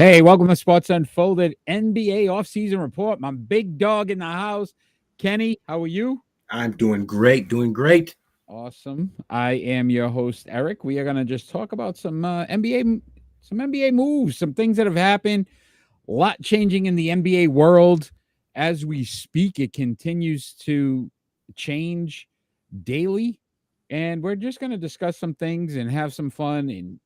Hey, welcome to Sports Unfolded NBA offseason report. My big dog in the house, Kenny. How are you? I'm doing great, doing great. Awesome. I am your host, Eric. We are going to just talk about some NBA moves, some things that have happened. A lot changing in the NBA world as we speak. It continues to change daily, and we're just going to discuss some things and have some fun and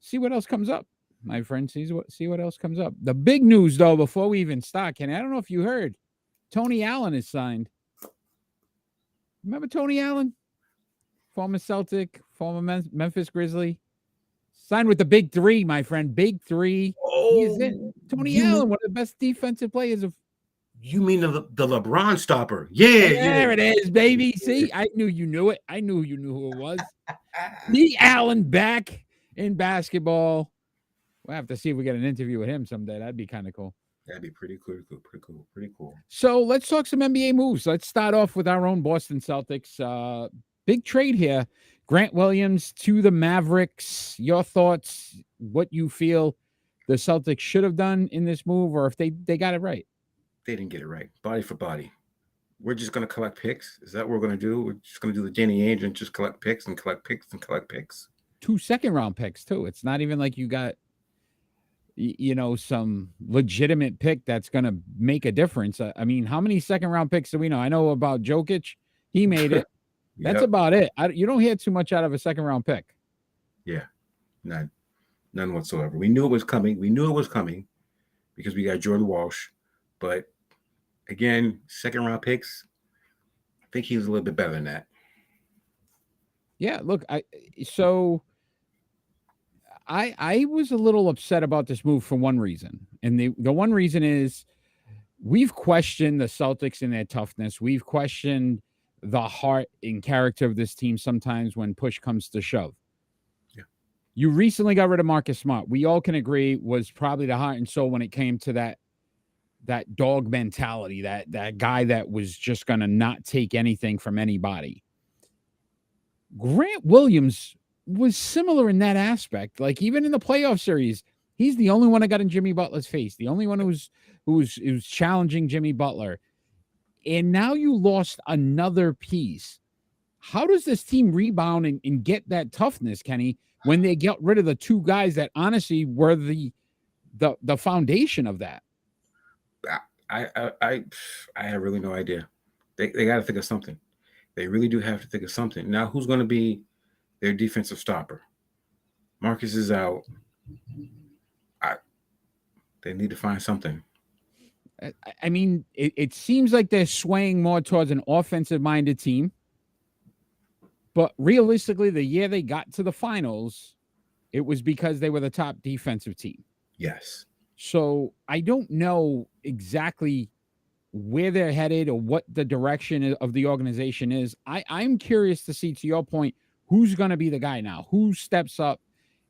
see what else comes up. My friend, see what else comes up. The big news, though, before we even start, Kenny, I don't know if you heard, Tony Allen is signed. Remember Tony Allen, former Celtic, former Memphis Grizzly, signed with the Big Three, my friend. Big Three. He is it. Oh, Tony you Allen, one of the best defensive players of. you mean the LeBron stopper? Yeah, yeah. There it is, baby. See, I knew you knew it. I knew you knew who it was. The Allen back in basketball. We'll have to see if we get an interview with him someday. That'd be kind of cool. That'd be pretty cool, pretty cool, pretty cool. So let's talk some NBA moves. Let's start off with our own Boston Celtics. Big trade here. Grant Williams to the Mavericks. Your thoughts, what you feel the Celtics should have done in this move, or if they got it right. They didn't get it right. Body for body. We're just gonna collect picks. Is that what we're gonna do? We're just gonna do the Danny Ainge and just collect picks and collect picks and collect picks. 2 second-round picks, too. It's not even like you got, some legitimate pick that's going to make a difference. I mean, how many second-round picks do we know? I know about Jokic. He made it. That's Yep. about it. You don't hear too much out of a second-round pick. Yeah. None whatsoever. We knew it was coming. We knew it was coming because we got Jordan Walsh. But again, second round picks, I think he was a little bit better than that. Yeah, look, I was a little upset about this move for one reason. And the one reason is we've questioned the Celtics and their toughness. We've questioned the heart and character of this team sometimes when push comes to shove. Yeah. You recently got rid of Marcus Smart. We all can agree was probably the heart and soul when it came to that dog mentality, that guy that was just going to not take anything from anybody. Grant Williams was similar in that aspect. Like even in the playoff series, he's the only one that got in Jimmy Butler's face. The only one who's challenging Jimmy Butler. And now you lost another piece. How does this team rebound and get that toughness, Kenny, when they get rid of the two guys that honestly were the foundation of that? I have really no idea. They got to think of something. They really do have to think of something. Now, who's going to be their defensive stopper? Marcus is out. They need to find something. I mean, it seems like they're swaying more towards an offensive-minded team. But realistically, the year they got to the finals, it was because they were the top defensive team. Yes. So I don't know exactly where they're headed or what the direction of the organization is. I'm curious to see, to your point, who's going to be the guy now? Who steps up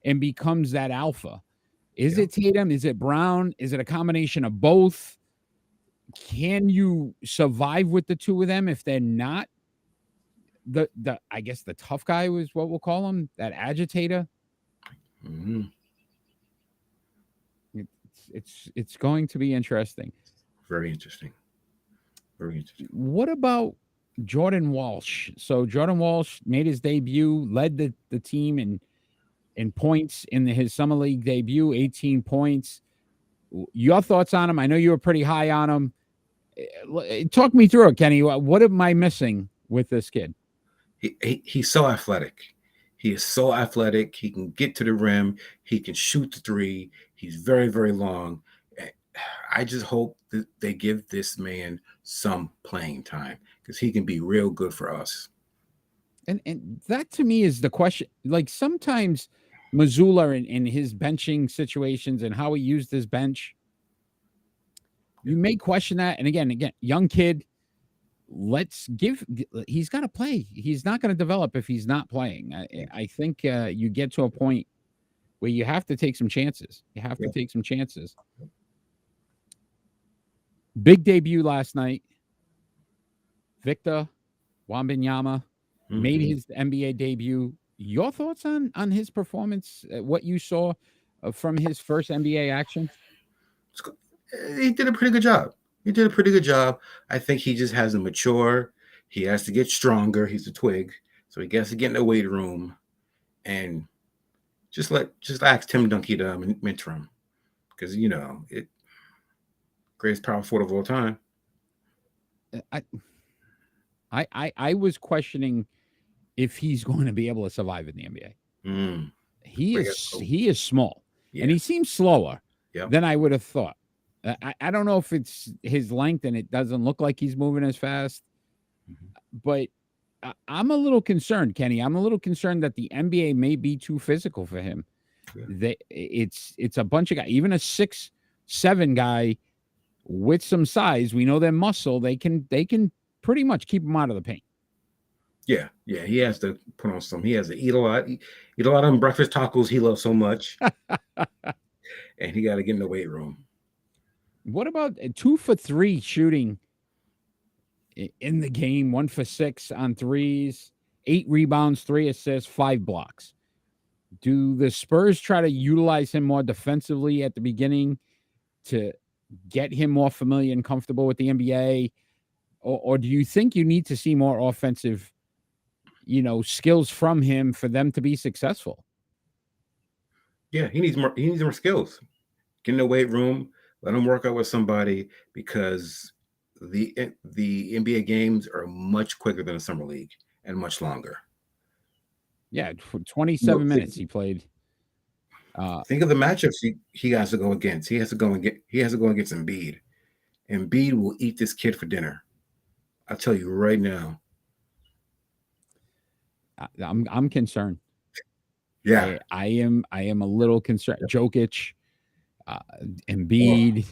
and becomes that alpha? Is it Tatum? Is it Brown? Is it a combination of both? Can you survive with the two of them if they're not the I guess the tough guy was what we'll call him, that agitator? Mm-hmm. It's going to be interesting. Very interesting. Very interesting. What about Jordan Walsh? So Jordan Walsh made his debut, led the team in points in his summer league debut, 18 points. Your thoughts on him? I know you were pretty high on him. Talk me through it, Kenny. What am I missing with this kid? He's so athletic. He is so athletic. He can get to the rim. He can shoot the three. He's very, very long. I just hope that they give this man some playing time because he can be real good for us. And that to me is the question. Like sometimes Mazzulla in his benching situations and how he used his bench, you may question that. And again, young kid, he's got to play. He's not going to develop if he's not playing. I think you get to a point where you have to take some chances. You have to take some chances. Big debut last night. Victor Wembanyama made his NBA debut. Your thoughts on his performance, what you saw? from his first NBA action? He did a pretty good job. He did a pretty good job. I think he just has to mature. He has to get stronger. He's a twig, so he has to get in the weight room and just ask Tim Duncan to mentor him, because greatest power forward of all time. I I was questioning if he's going to be able to survive in the NBA. Mm. He is small, and he seems slower than I would have thought. I don't know if it's his length and it doesn't look like he's moving as fast, but I'm a little concerned, Kenny. I'm a little concerned that the NBA may be too physical for him. Yeah. It's a bunch of guys, even a 6'7" guy with some size. We know their muscle. They can pretty much keep him out of the paint. Yeah. He has to put on some. He has to eat a lot of them breakfast tacos he loves so much, and he got to get in the weight room. What about 2 for 3 shooting in the game? 1 for 6 on threes, 8 rebounds, 3 assists, 5 blocks. Do the Spurs try to utilize him more defensively at the beginning to get him more familiar and comfortable with the NBA? Or do you think you need to see more offensive, skills from him for them to be successful? Yeah, he needs more skills. Get in the weight room, let him work out with somebody, because the NBA games are much quicker than the summer league and much longer. Yeah, for 27 minutes he played. Think of the matchups he has to go against. He has to go against Embiid. Embiid will eat this kid for dinner. I'll tell you right now. I'm concerned. Yeah, I am a little concerned. Jokic, Embiid.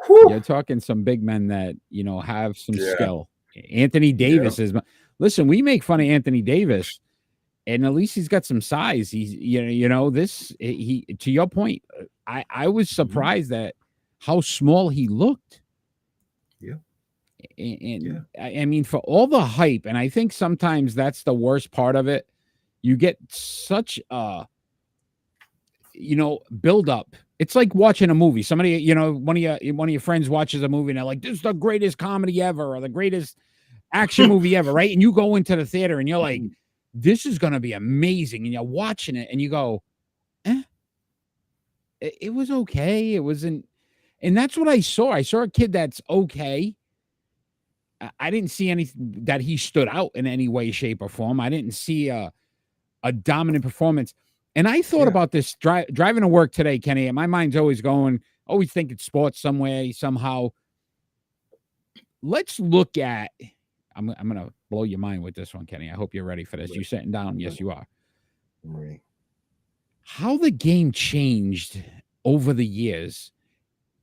You're talking some big men that have some skill. Anthony Davis is. Listen, we make fun of Anthony Davis, and at least he's got some size. He's this. He, to your point, I was surprised at how small he looked. Yeah. And I mean, for all the hype, and I think sometimes that's the worst part of it. You get such build up. It's like watching a movie. Somebody, one of your friends watches a movie and they're like, "This is the greatest comedy ever," or the greatest action movie ever, right? And you go into the theater and you're like, "This is going to be amazing," and you're watching it and you go, it was okay. It wasn't, and that's what I saw. I saw a kid that's okay. I didn't see anything that he stood out in any way, shape, or form. I didn't see a dominant performance. And I thought about this driving to work today, Kenny, and my mind's always thinking sports some way, somehow. Let's look at, I'm going to blow your mind with this one, Kenny. I hope you're ready for this. You sitting down? Yes, you are. I'm ready. How the game changed over the years.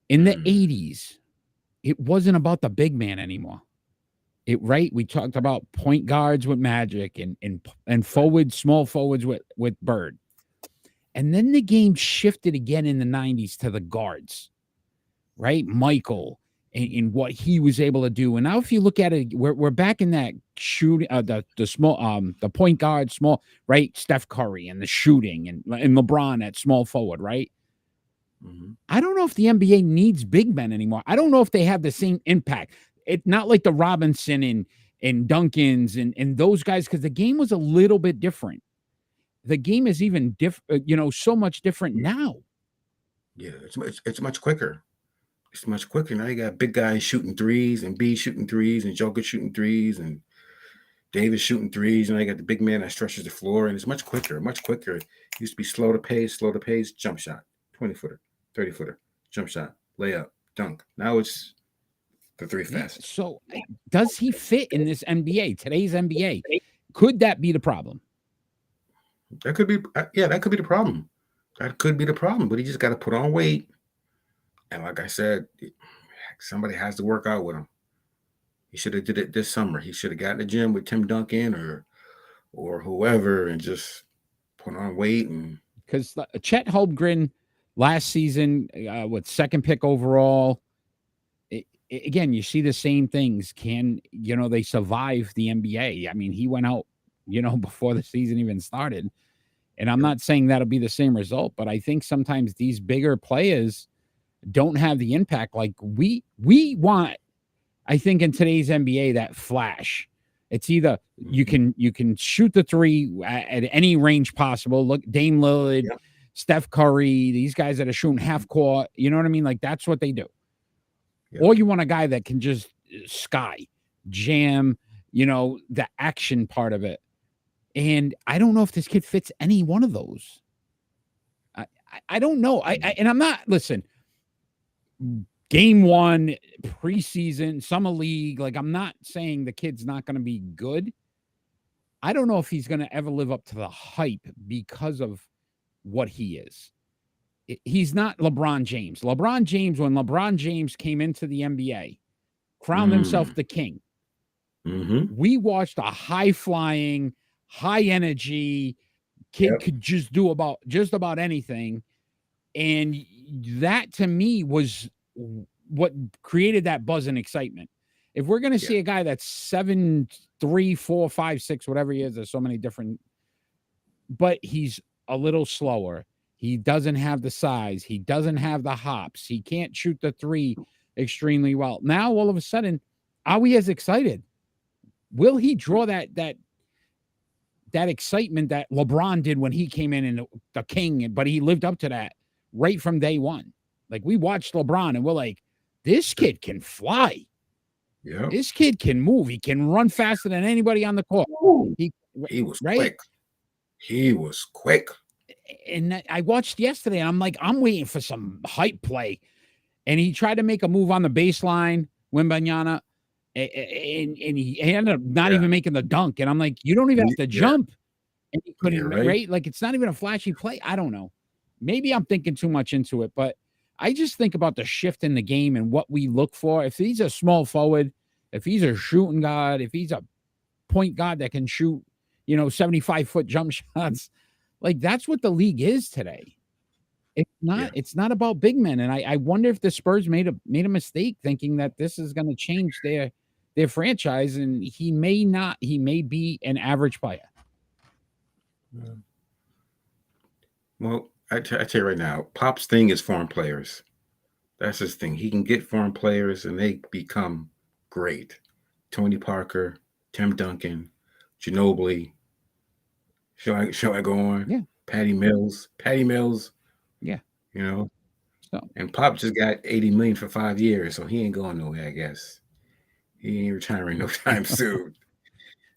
In the 80s, it wasn't about the big man anymore. We talked about point guards with Magic and forwards, small forwards with Bird. And then the game shifted again in the 90s to the guards, right? Michael and what he was able to do. And now if you look at it, we're back in that shooting, the small, the point guard, small, right? Steph Curry and the shooting and LeBron at small forward, right? Mm-hmm. I don't know if the NBA needs big men anymore. I don't know if they have the same impact. It's not like the Robinson and Duncans and those guys, because the game was a little bit different. The game is even so much different now. Yeah, it's much quicker. It's much quicker. Now you got big guys shooting threes and B shooting threes and Joker shooting threes and Davis shooting threes. And I got the big man that stretches the floor, and it's much quicker, much quicker. It used to be slow to pace, jump shot, 20-footer, 30-footer, jump shot, layup, dunk. Now it's the three fast. So does he fit in this NBA, today's NBA? Could that be the problem? That could be, that could be the problem. That could be the problem, but he just got to put on weight. And like I said, somebody has to work out with him. He should have did it this summer. He should have got in the gym with Tim Duncan or whoever and just put on weight. And because Chet Holmgren last season, with second pick overall, again, you see the same things. Can they survive the NBA? I mean, he went out, before the season even started, And I'm not saying that'll be the same result, but I think sometimes these bigger players don't have the impact like we want. I think in today's NBA, that flash. It's either you can shoot the three at any range possible. Look, Dame Lillard, Steph Curry, these guys that are shooting half court. You know what I mean? Like that's what they do. Or you want a guy that can just jam, the action part of it. And I don't know if this kid fits any one of those. I don't know. And I'm not, listen, game one, preseason, summer league, like I'm not saying the kid's not going to be good. I don't know if he's going to ever live up to the hype because of what he is. He's not LeBron James. LeBron James, when LeBron James came into the NBA, crowned himself the king. We watched a high-flying, high-energy kid could just do just about anything. And that, to me, was what created that buzz and excitement. If we're going to see a guy that's 7'3", 4, 5, 6, whatever he is, there's so many different, but he's a little slower. He doesn't have the size. He doesn't have the hops. He can't shoot the three extremely well. Now, all of a sudden, are we as excited? Will he draw that excitement that LeBron did when he came in and the king, but he lived up to that right from day one. Like we watched LeBron and we're like, this kid can fly. Yeah. This kid can move. He can run faster than anybody on the court. He was quick. He was quick. And I watched yesterday and I'm like, I'm waiting for some hype play. And he tried to make a move on the baseline, Wembanyama, and he ended up not even making the dunk. And I'm like, you don't even have to jump. And he couldn't, right? Like, it's not even a flashy play. I don't know. Maybe I'm thinking too much into it, but I just think about the shift in the game and what we look for. If he's a small forward, if he's a shooting guard, if he's a point guard that can shoot, 75-foot jump shots, like that's what the league is today. It's not about big men. And I wonder if the Spurs made a mistake thinking that this is going to change their franchise. And he may not. He may be an average player. Well, I tell you right now, Pop's thing is foreign players. That's his thing. He can get foreign players and they become great. Tony Parker, Tim Duncan, Ginobili. Shall I go on? Yeah. Patty Mills. Yeah. And Pop just got $80 million for 5 years, so he ain't going nowhere, I guess. He ain't retiring no time soon.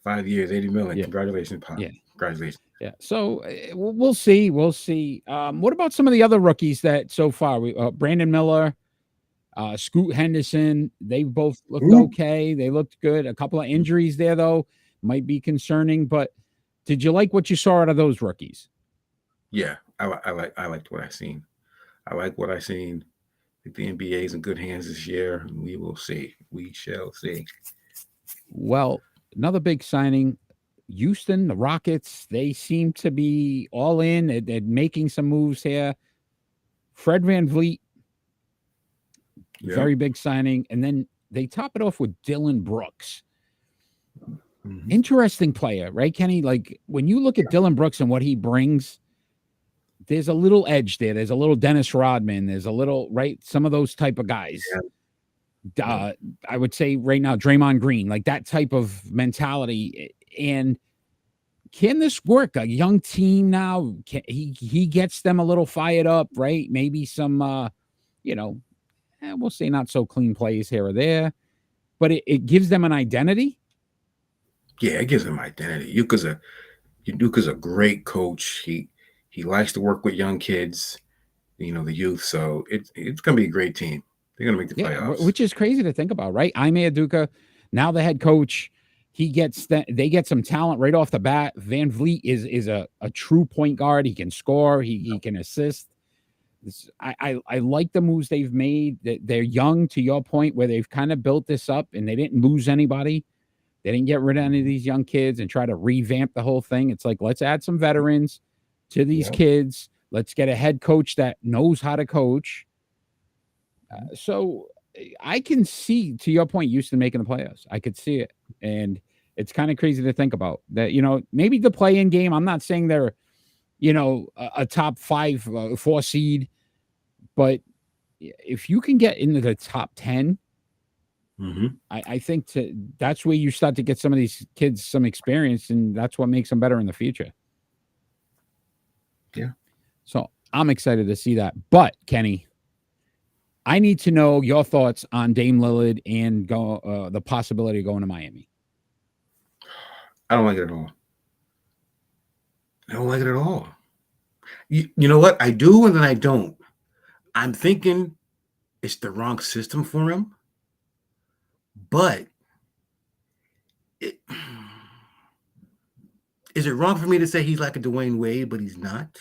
5 years, $80 million. Yeah. Congratulations, Pop. Yeah. Congratulations. Yeah. So we'll see. We'll see. What about some of the other rookies that so far? Brandon Miller, Scoot Henderson, they both looked okay. They looked good. A couple of injuries there, though, might be concerning. But did you like what you saw out of those rookies? Yeah, I liked what I seen. I like what I seen. I think the NBA is in good hands this year. We will see. We shall see. Well, another big signing. Houston, the Rockets, they seem to be all in. They're making some moves here. Fred VanVleet, very big signing. And then they top it off with Dillon Brooks. Interesting player, right, Kenny? Like when you look at Dillon Brooks and what he brings, there's a little edge there. There's a little Dennis Rodman. There's a little, right? Some of those type of guys. I would say right now, Draymond Green, like that type of mentality. And can this work? A young team now, he gets them a little fired up, right? Maybe some, we'll say not so clean plays here or there, but it gives them an identity. Yeah, it gives them identity. Udoka's a great coach. He likes to work with young kids, the youth. So it's going to be a great team. They're going to make the playoffs. Which is crazy to think about, right? Ime Udoka, now the head coach, they get some talent right off the bat. VanVleet is a true point guard. He can score. He can assist. I like the moves they've made. They're young, to your point, where they've kind of built this up and they didn't lose anybody. They didn't get rid of any of these young kids and try to revamp the whole thing. It's like, let's add some veterans to these kids. Let's get a head coach that knows how to coach. So I can see, to your point, Houston making the playoffs. I could see it. And it's kind of crazy to think about that, maybe the play-in game. I'm not saying they're a top 5, 4 seed. But if you can get into the top 10, I think that's where you start to get some of these kids some experience, and that's what makes them better in the future. Yeah. So I'm excited to see that. But Kenny, I need to know your thoughts on Dame Lillard and the possibility of going to Miami. I don't like it at all. I don't like it at all. You know what? I do and then I don't. I'm thinking it's the wrong system for him. But is it wrong for me to say he's like a Dwayne Wade, but he's not?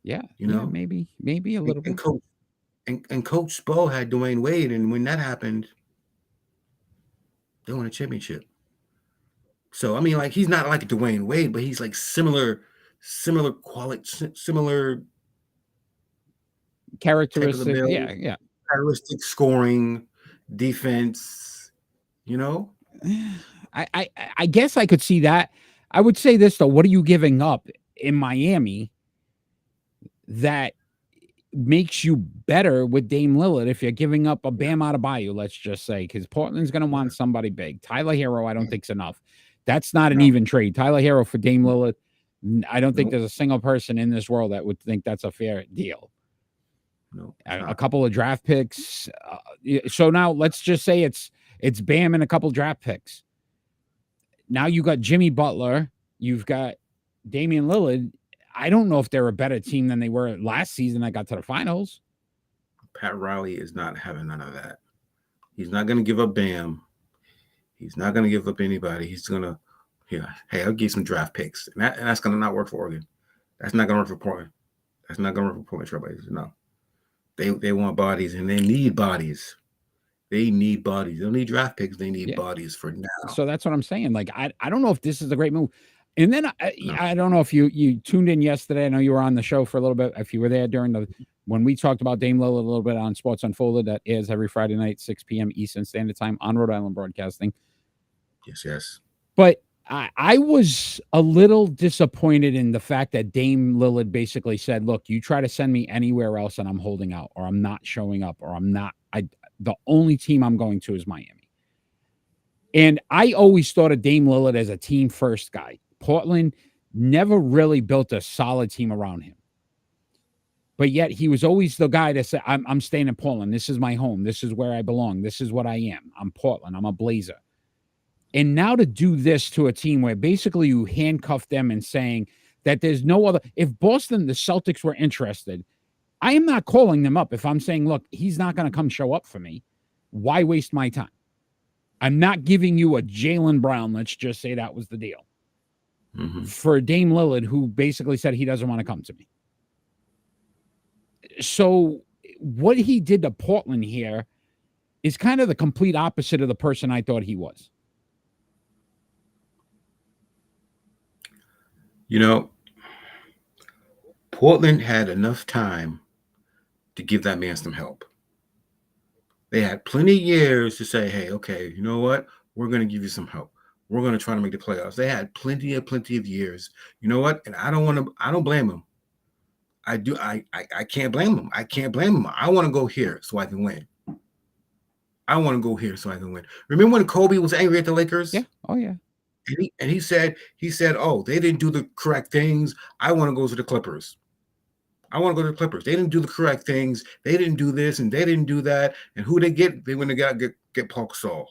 Yeah, maybe a little bit. And Coach Spo had Dwayne Wade, and when that happened, they won a championship. So I mean, like, he's not like a Dwayne Wade, but he's like similar quality, similar characteristics. Yeah. Characteristic, scoring, defense. I guess I could see that. I would say this though: what are you giving up in Miami that makes you better with Dame Lillard if you're giving up a Bam Adebayo, let's just say, because Portland's going to want somebody big. Tyler Hero, I don't think's enough. That's not an even trade. Tyler Hero for Dame Lillard, I don't think there's a single person in this world that would think that's a fair deal. A couple of draft picks. So now let's just say it's Bam and a couple draft picks. Now you got Jimmy Butler, you've got Damian Lillard. I don't know if they're a better team than they were last season that got to the finals. Pat Riley is not having none of that. He's not going to give up Bam. He's not going to give up anybody. He's going to, hey, I'll give some draft picks. And that's going to not work for Oregon. That's not going to work for Portland. That's not going to work for Portland Trailblazers. No. They want bodies, and they need bodies. They need bodies. They don't need draft picks. They need bodies for now. So that's what I'm saying. Like, I don't know if this is a great move. And then I don't know if you tuned in yesterday. I know you were on the show for a little bit. If you were there when we talked about Dame Lillard a little bit on Sports Unfolded, that airs every Friday night, 6 p.m. Eastern Standard Time on Rhode Island Broadcasting. Yes. But I was a little disappointed in the fact that Dame Lillard basically said, look, you try to send me anywhere else and I'm holding out, or I'm not showing up, or the only team I'm going to is Miami. And I always thought of Dame Lillard as a team first guy. Portland never really built a solid team around him. But yet he was always the guy that said, I'm staying in Portland. This is my home. This is where I belong. This is what I am. I'm Portland. I'm a Blazer. And now to do this to a team where basically you handcuff them and saying that there's no other. If Boston, the Celtics were interested, I am not calling them up. If I'm saying, look, he's not going to come show up for me, why waste my time? I'm not giving you a Jaylen Brown. Let's just say that was the deal. For Dame Lillard, who basically said he doesn't want to come to me. So what he did to Portland here is kind of the complete opposite of the person I thought he was. Portland had enough time to give that man some help. They had plenty of years to say, hey, okay, you know what? We're going to give you some help. We're going to try to make the playoffs. They had plenty of years. You know what? And I don't blame them. I can't blame them. I can't blame them. I want to go here so I can win. Remember when Kobe was angry at the Lakers? Yeah. Oh, yeah. And he said, oh, they didn't do the correct things. I want to go to the Clippers. They didn't do the correct things. They didn't do this and they didn't do that. And who they get? They went to get Paul Gasol.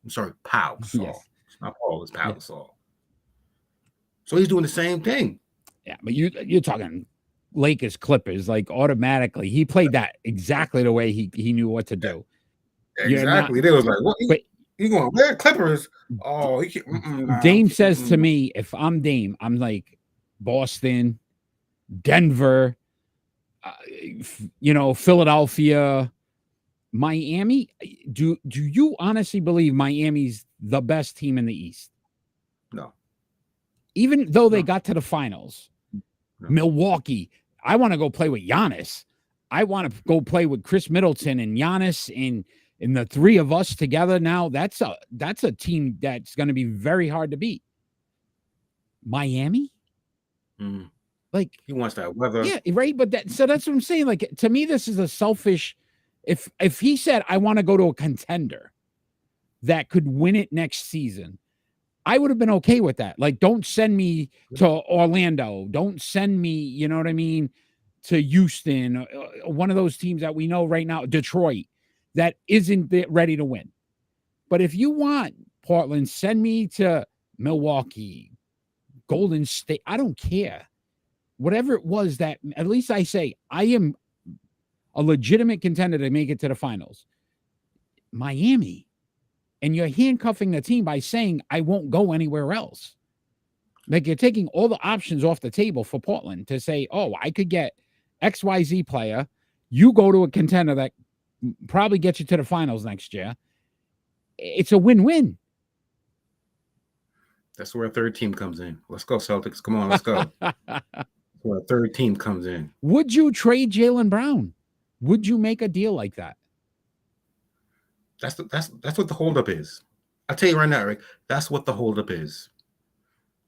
I'm sorry, Pau Gasol. Yes. It's not Paul, it's Pau Gasol. So he's doing the same thing. Yeah, but you're talking Lakers Clippers, like automatically. He played that exactly the way he knew what to do. Exactly. They was like, what? You going where? Clippers? Oh, he can't. Dame says to me, if I'm Dame, I'm like Boston, Denver, Philadelphia, Miami. Do you honestly believe Miami's the best team in the East? No. Even though they got to the finals. No. Milwaukee, I want to go play with Giannis. I want to go play with Chris Middleton and Giannis and the three of us together. Now that's a team that's going to be very hard to beat. Miami? Mm. Like, He wants that weather. yeah, right. But that's what I'm saying. Like, to me, this is a selfish. If he said, I want to go to a contender that could win it next season, I would have been okay with that. Like, don't send me to Orlando. Don't send me, you know what I mean, to Houston, one of those teams that we know right now, Detroit, that isn't ready to win. But if you want Portland, send me to Milwaukee, Golden State. I don't care. Whatever it was that, at least I say, I am a legitimate contender to make it to the finals. Miami. And you're handcuffing the team by saying, I won't go anywhere else. Like, you're taking all the options off the table for Portland to say, oh, I could get XYZ player. You go to a contender that probably gets you to the finals next year. It's a win-win. That's where a third team comes in. Let's go, Celtics. Come on, let's go. Where a third team comes in. Would you trade Jaylen Brown? Would you make a deal like that? That's what the holdup is. I'll tell you right now, Eric. That's what the holdup is.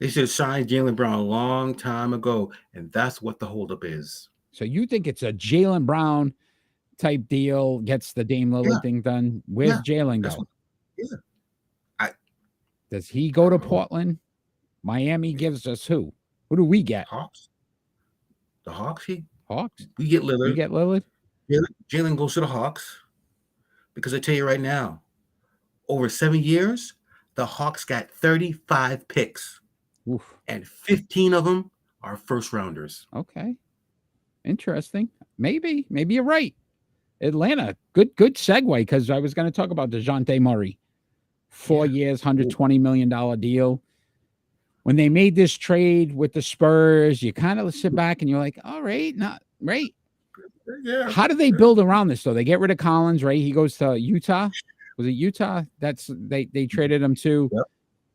They should have signed Jaylen Brown a long time ago, and that's what the holdup is. So you think it's a Jaylen Brown type deal, gets the Dame Lillard thing done? Where's Jaylen go? Does he go to Portland? Miami gives us who? Who do we get? Hawks. The Hawks? Hawks? We get Lillard. We get Lillard? Jaylen goes to the Hawks. Because I tell you right now, over 7 years, the Hawks got 35 picks. Oof. And 15 of them are first rounders. Okay. Interesting. Maybe you're right. Atlanta, good segue, because I was going to talk about DeJounte Murray. 4 years, $120 million deal. When they made this trade with the Spurs, you kind of sit back and you're like, all right, not right. Yeah. How do they build around this though? They get rid of Collins, right? He goes to Utah. Was it Utah? That's they traded him to. Yep.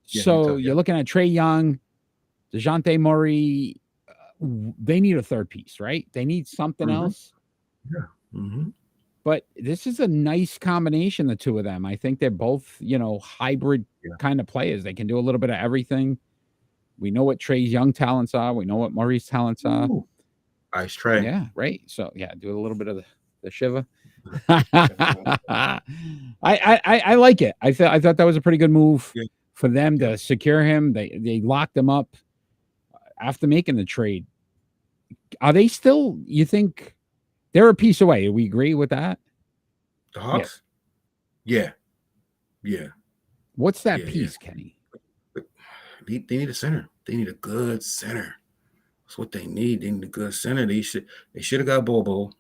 Yeah, so Utah, you're looking at Trae Young, DeJounte Murray. They need a third piece, right? They need something else. Yeah. Mm-hmm. But this is a nice combination, the two of them. I think they're both, hybrid kind of players. They can do a little bit of everything. We know what Trae's young talents are. We know what Murray's talents are. Ooh. Ice Trae. Yeah, right. So do a little bit of the shiver. I like it. I thought that was a pretty good move for them to secure him. They locked him up after making the trade. Are they still? You think they're a piece away? We agree with that. The Hawks. Yeah. What's that piece, Kenny? They need a center. They need a good center. That's what they need. They need a good center. They should have got Bobo.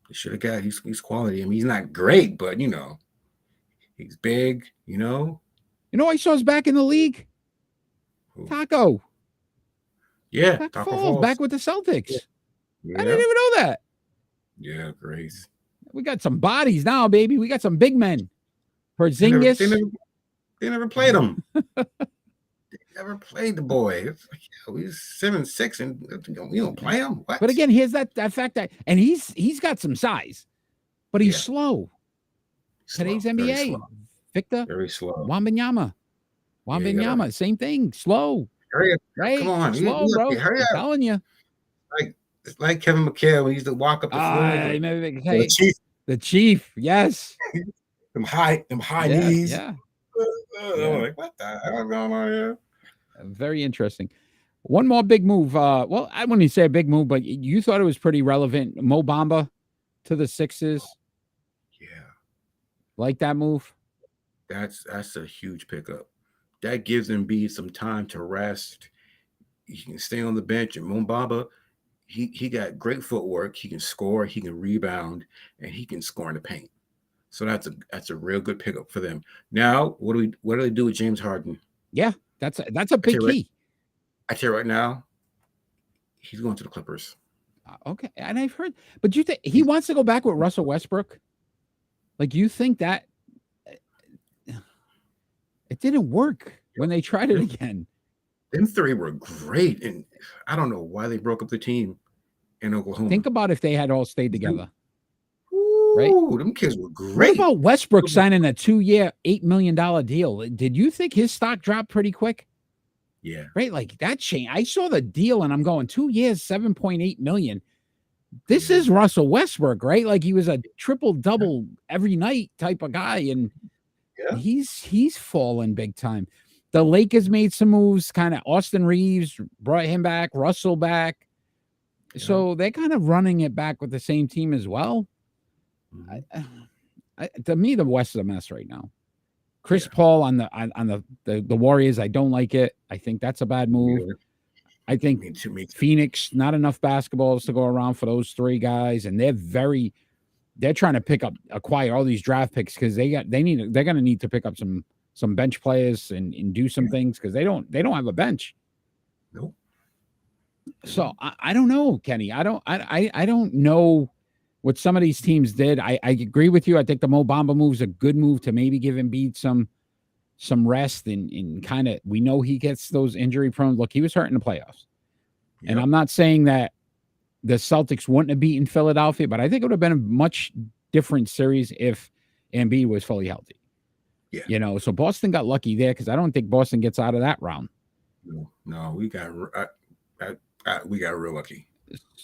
They should have got. He's quality. I mean, he's not great, but he's big. I saw he's back in the league. Who? Taco. Yeah, Taco Falls back with the Celtics. Yeah. I didn't even know that. Yeah, great. We got some bodies now, baby. We got some big men. Porzingis. They never played him. They never played the boy. He's 7'6", and we don't play him. What? But again, here's that fact that, and he's got some size, but he's slow. Today's NBA. Victor. Very slow. Wembanyama. Same thing. Slow. Hurry up. Right? Come on. Slow, bro. Hurry up. I'm telling you. It's like Kevin McHale when he used to walk up the floor. The Chief. Yes. them high knees. Yeah. Like, what the hell is going on here? Very interesting. One more big move. Well, I wouldn't say a big move, but you thought it was pretty relevant. Mo Bamba to the Sixers. Yeah. Like that move? That's a huge pickup. That gives Embiid some time to rest. He can stay on the bench. And Mo Bamba, he got great footwork. He can score. He can rebound, and he can score in the paint. So that's a real good pickup for them. Now, what do they do with James Harden? Yeah, that's a big key. I tell you right now, he's going to the Clippers. Okay, and I've heard, but you think he wants to go back with Russell Westbrook? Like, you think that it didn't work when they tried it again? Them three were great, and I don't know why they broke up the team in Oklahoma. Think about if they had all stayed together. Ooh, right? Them kids were great. What about Westbrook signing a 2-year, $8 million deal? Did you think his stock dropped pretty quick? Yeah. right? Like that change. I saw the deal and I'm going 2 years, 7.8 million. This Yeah. is Russell Westbrook, right? Like he was a triple double every night type of guy. And Yeah. he's fallen big time. The Lakers made some moves, kind of Austin Reeves brought him back, Russell back. Yeah. So they're kind of running it back with the same team as well. Mhm. To me, the West is a mess right now. Chris Yeah. Paul on the Warriors, I don't like it. I think that's a bad move. Yeah. I think Me too. Phoenix, not enough basketballs to go around for those three guys, and they're trying to acquire all these draft picks because they're going to need to pick up some bench players and do some things because they don't have a bench. Nope. So I don't know, Kenny. I don't know what some of these teams did. I agree with you. I think the Mo Bamba move is a good move to maybe give Embiid some rest and kind of, we know he gets those injury prone. Look, he was hurt in the playoffs. Yep. And I'm not saying that the Celtics wouldn't have beaten Philadelphia, but I think it would have been a much different series if Embiid was fully healthy. Yeah. So Boston got lucky there because I don't think Boston gets out of that round. No, we got real lucky.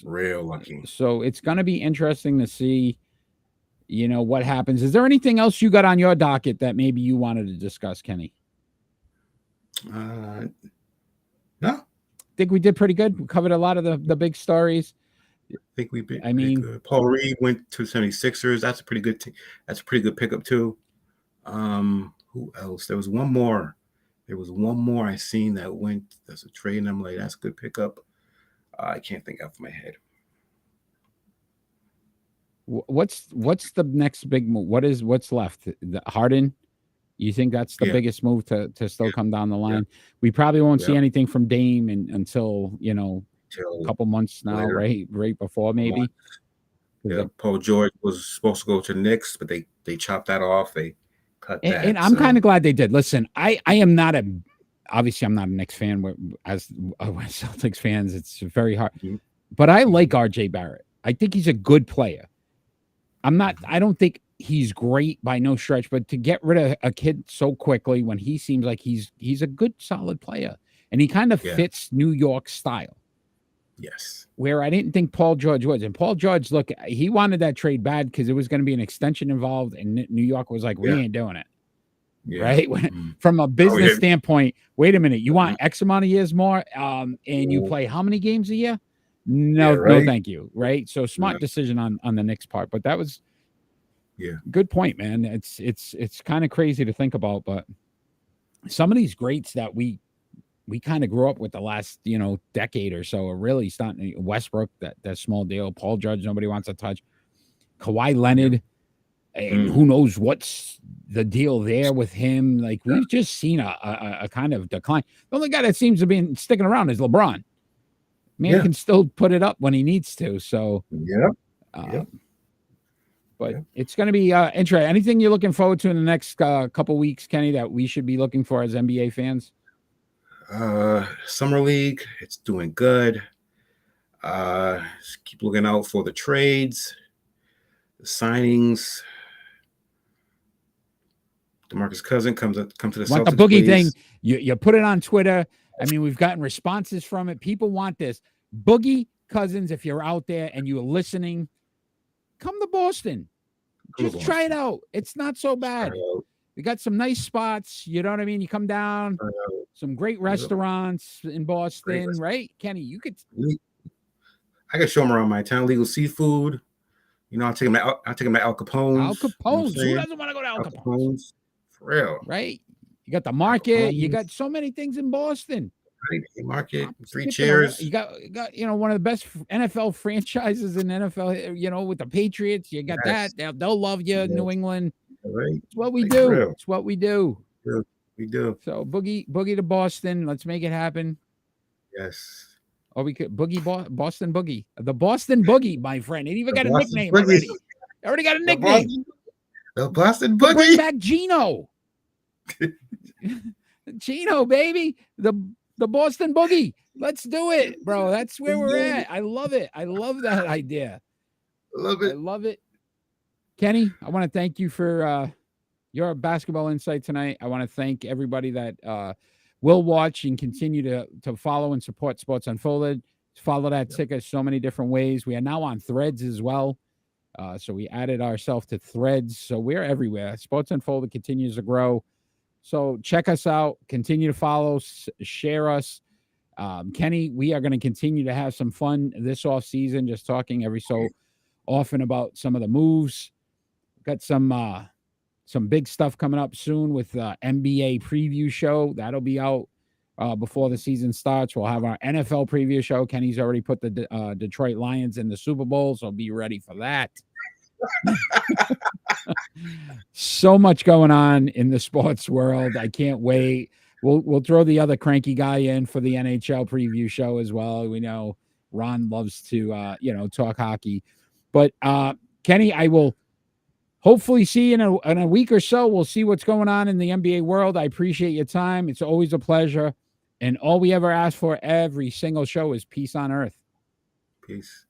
Real lucky. So it's going to be interesting to see, what happens. Is there anything else you got on your docket that maybe you wanted to discuss, Kenny? No. I think we did pretty good. We covered a lot of the big stories. I think we did. Good. Paul Reed went to 76ers. That's a pretty good that's a pretty good pickup too. Who else? There was one more I seen that went. That's a trade, and I'm like, that's a good pickup. I can't think off my head. What's the next big move? What's left? The Harden? You think that's the biggest move to still come down the line? Yeah. We probably won't see anything from Dame until a couple months now, later. Right before maybe. Yeah, Paul George was supposed to go to the Knicks, but they chopped that off. They cut that. And I'm kind of glad they did. Listen, I am not obviously I'm not a Knicks fan. As Celtics fans, it's very hard. Mm-hmm. But I like RJ Barrett. I think he's a good player. I don't think he's great by no stretch, but to get rid of a kid so quickly when he seems like he's a good, solid player, and he kind of fits New York style. Yes. Where I didn't think Paul George was. And Paul George, look, he wanted that trade bad because there was going to be an extension involved, and New York was like, we ain't doing it. Yeah. Right? From a business standpoint, wait a minute, you want X amount of years more, and you play how many games a year? No, no, thank you. Right. So smart decision on the Knicks part, but that was good point, man. It's kind of crazy to think about, but some of these greats that we kind of grew up with the last, decade or so are really starting. Westbrook, that small deal. Paul George, nobody wants to touch. Kawhi Leonard, and who knows what's the deal there with him. Like we've just seen a kind of decline. The only guy that seems to be sticking around is LeBron. Man can still put it up when he needs to. So, but it's going to be interesting. Anything you're looking forward to in the next couple weeks, Kenny, that we should be looking for as NBA fans? Summer League, it's doing good. Just keep looking out for the trades, the signings. DeMarcus Cousins come to the Celtics. The Boogie thing, you put it on Twitter. I mean, we've gotten responses from it. People want this. Boogie Cousins, if you're out there and you're listening, come to Boston. Just try it out. It's not so bad. We got some nice spots. You know what I mean? You come down, some great restaurants in Boston, right? Kenny, you could. I can show them around my town. Legal seafood. I'll take them to Al Capone's. Al Capone's. Who doesn't want to go to Al Capone's? For real. Right? You got the market. You got so many things in Boston. Market, 3 chairs. You got one of the best NFL franchises in NFL, with the Patriots. You got that. They'll love you, New England. Right. It's what we do. It's what we do. We do. So boogie to Boston. Let's make it happen. Yes. Or we could Boston Boogie. The Boston Boogie, my friend. It even got a nickname already. Already got a nickname. The Boston Boogie. Bring back Gino. Gino, baby. The Boston Boogie. Let's do it, bro. That's where we're at. I love it. I love that idea. I love it. Kenny, I want to thank you for your basketball insight tonight. I want to thank everybody that we'll watch and continue to follow and support Sports Unfolded. Follow that ticker so many different ways. We are now on Threads as well. So we added ourselves to Threads. So we're everywhere. Sports Unfolded continues to grow. So check us out. Continue to follow, share us. Kenny, we are going to continue to have some fun this off season, just talking every so often about some of the moves. Got some big stuff coming up soon with NBA preview show. That'll be out before the season starts. We'll have our NFL preview show. Kenny's already put the Detroit Lions in the Super Bowl, so be ready for that. So much going on in the sports world. I can't wait. We'll throw the other cranky guy in for the NHL preview show as well. We know Ron loves to talk hockey. But Kenny, I will hopefully see you in a week or so. We'll see what's going on in the NBA world. I appreciate your time. It's always a pleasure. And all we ever ask for every single show is peace on earth. Peace.